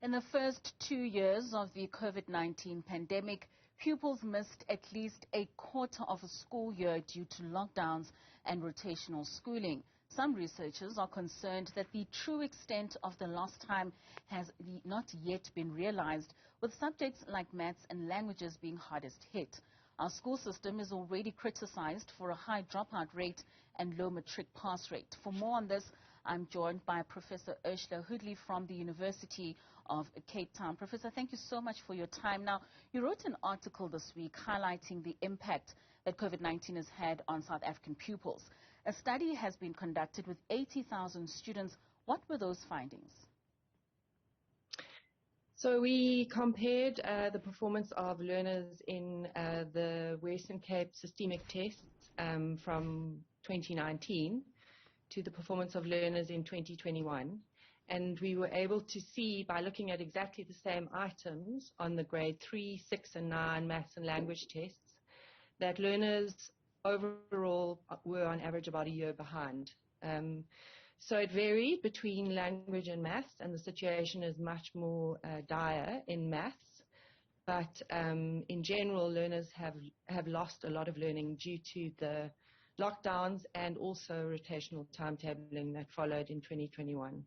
In the first 2 years of the COVID-19 pandemic, pupils missed at least a quarter of a school year due to lockdowns and rotational schooling. Some researchers are concerned that the true extent of the lost time has not yet been realized, with subjects like maths and languages being hardest hit. Our school system is already criticized for a high dropout rate and low matric pass rate. For more on this, I'm joined by Professor Ursula Hoadley from the University of Cape Town. Professor, thank you so much for your time. Now, you wrote an article this week highlighting the impact that COVID-19 has had on South African pupils. A study has been conducted with 80,000 students. What were those findings? So we compared the performance of learners in the Western Cape systemic tests from 2019 to the performance of learners in 2021. And we were able to see, by looking at exactly the same items on the grade 3, 6 and 9 maths and language tests, that learners overall were on average about a year behind. So it varied between language and maths, and the situation is much more dire in maths. But in general, learners have lost a lot of learning due to the lockdowns and also rotational timetabling that followed in 2021.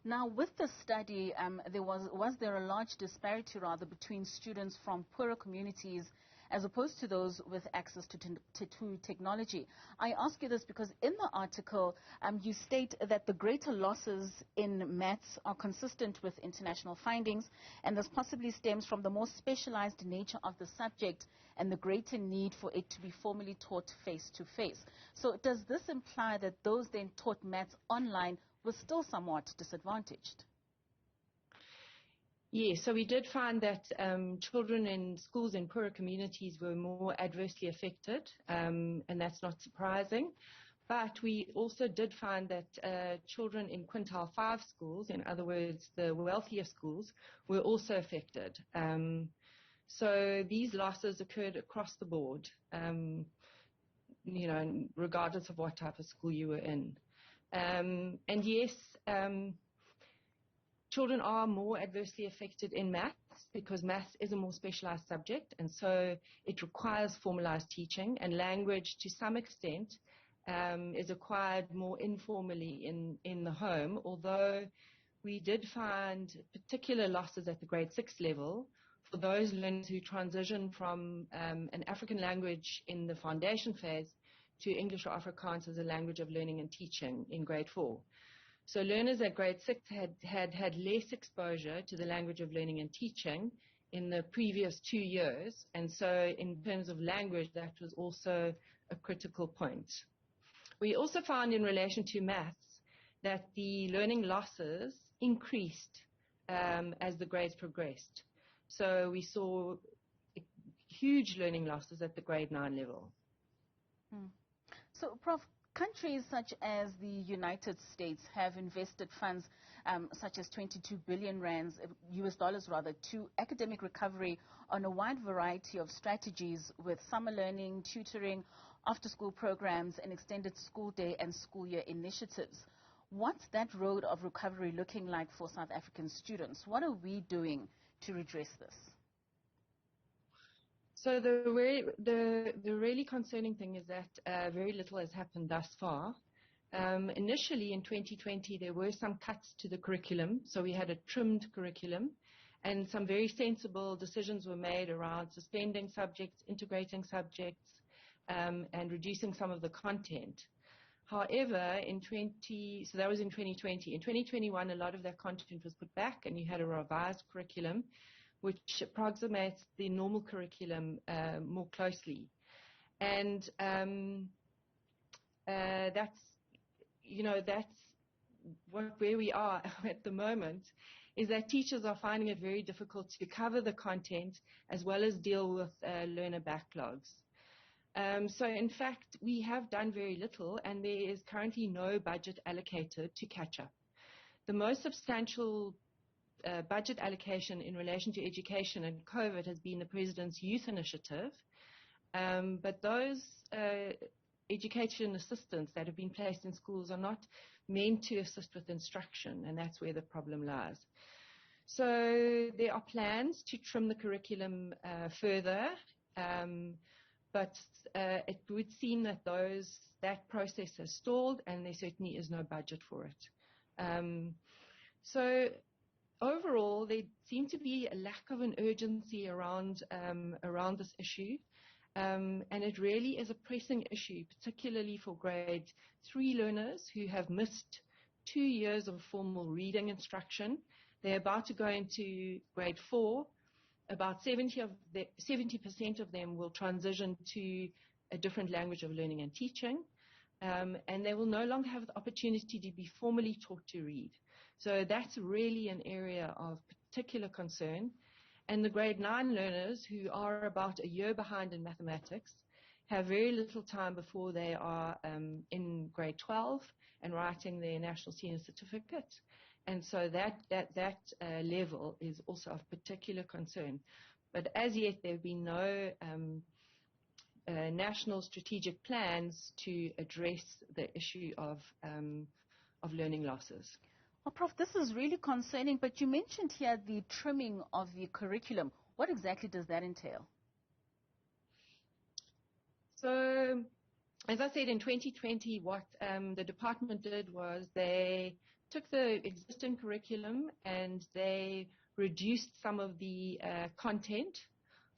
Now, with the study, was there a large disparity, rather, between students from poorer communities as opposed to those with access to technology? I ask you this because in the article, you state that the greater losses in maths are consistent with international findings, and this possibly stems from the more specialized nature of the subject and the greater need for it to be formally taught face-to-face. So does this imply that those then taught maths online were still somewhat disadvantaged? Yes, so we did find that children in schools in poorer communities were more adversely affected, and that's not surprising. But we also did find that children in quintile 5 schools, in other words, the wealthier schools, were also affected. So these losses occurred across the board, regardless of what type of school you were in. And yes, children are more adversely affected in maths because maths is a more specialized subject, and so it requires formalized teaching, and language to some extent is acquired more informally in the home, although we did find particular losses at the grade 6 level for those learners who transition from an African language in the foundation phase to English or Afrikaans as a language of learning and teaching in grade 4. So learners at grade 6 had less exposure to the language of learning and teaching in the previous 2 years, and so in terms of language, that was also a critical point. We also found in relation to maths that the learning losses increased as the grades progressed. So we saw huge learning losses at the grade 9 level. So, Prof, countries such as the United States have invested funds such as 22 billion rands, US dollars rather, to academic recovery on a wide variety of strategies with summer learning, tutoring, after-school programs, and extended school day and school year initiatives. What's that road of recovery looking like for South African students? What are we doing to redress this? So the really concerning thing is that very little has happened thus far. Initially in 2020, there were some cuts to the curriculum, so we had a trimmed curriculum, and some very sensible decisions were made around suspending subjects, integrating subjects, and reducing some of the content. However, so that was in 2020. In 2021, a lot of that content was put back, and you had a revised curriculum, which approximates the normal curriculum more closely. And that's where we are at the moment, is that teachers are finding it very difficult to cover the content as well as deal with learner backlogs. So in fact, we have done very little, and there is currently no budget allocated to catch up. The most substantial budget allocation in relation to education and COVID has been the President's Youth Initiative, but those education assistants that have been placed in schools are not meant to assist with instruction, and that's where the problem lies. So there are plans to trim the curriculum further, but it would seem that that process has stalled, and there certainly is no budget for it. So overall, there seems to be a lack of an urgency around this issue, and it really is a pressing issue, particularly for grade 3 learners who have missed 2 years of formal reading instruction. They're about to go into grade 4. About 70% of them will transition to a different language of learning and teaching, and they will no longer have the opportunity to be formally taught to read. So that's really an area of particular concern. And the grade 9 learners, who are about a year behind in mathematics, have very little time before they are in grade 12 and writing their National Senior Certificate. And so that level is also of particular concern. But as yet, there have been no national strategic plans to address the issue of learning losses. Well, Prof, this is really concerning, but you mentioned here the trimming of the curriculum. What exactly does that entail? So, as I said, in 2020, what the department did was they took the existing curriculum and they reduced some of the content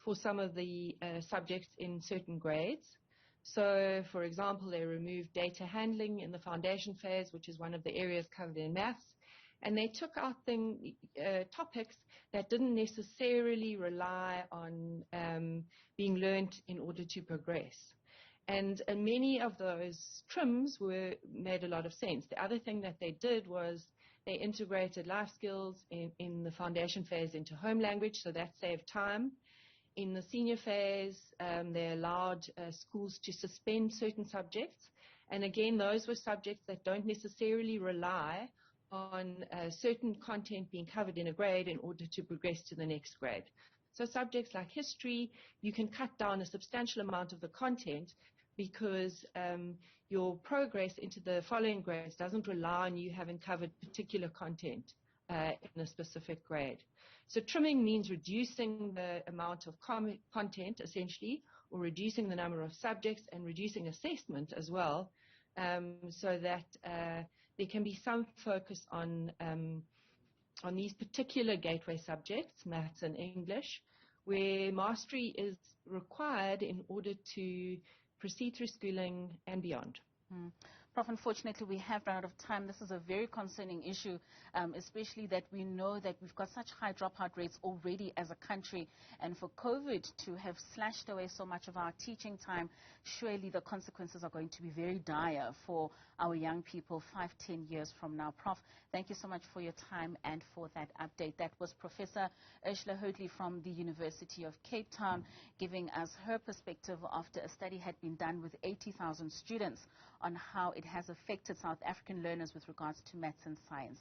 for some of the subjects in certain grades. So, for example, they removed data handling in the foundation phase, which is one of the areas covered in maths, and they took out topics that didn't necessarily rely on being learnt in order to progress. And many of those trims made a lot of sense. The other thing that they did was they integrated life skills in the foundation phase into home language, so that saved time. In the senior phase, they allowed schools to suspend certain subjects. And again, those were subjects that don't necessarily rely on certain content being covered in a grade in order to progress to the next grade. So subjects like history, you can cut down a substantial amount of the content because your progress into the following grades doesn't rely on you having covered particular content in a specific grade. So trimming means reducing the amount of content, essentially, or reducing the number of subjects and reducing assessment as well, so that there can be some focus on these particular gateway subjects, maths and English, where mastery is required in order to proceed through schooling and beyond. Prof, unfortunately, we have run out of time. This is a very concerning issue, especially that we know that we've got such high dropout rates already as a country. And for COVID to have slashed away so much of our teaching time, surely the consequences are going to be very dire for our young people 5-10 years from now. Prof, thank you so much for your time and for that update. That was Professor Ursula Hoadley from the University of Cape Town giving us her perspective after a study had been done with 80,000 students on how it has affected South African learners with regards to maths and science.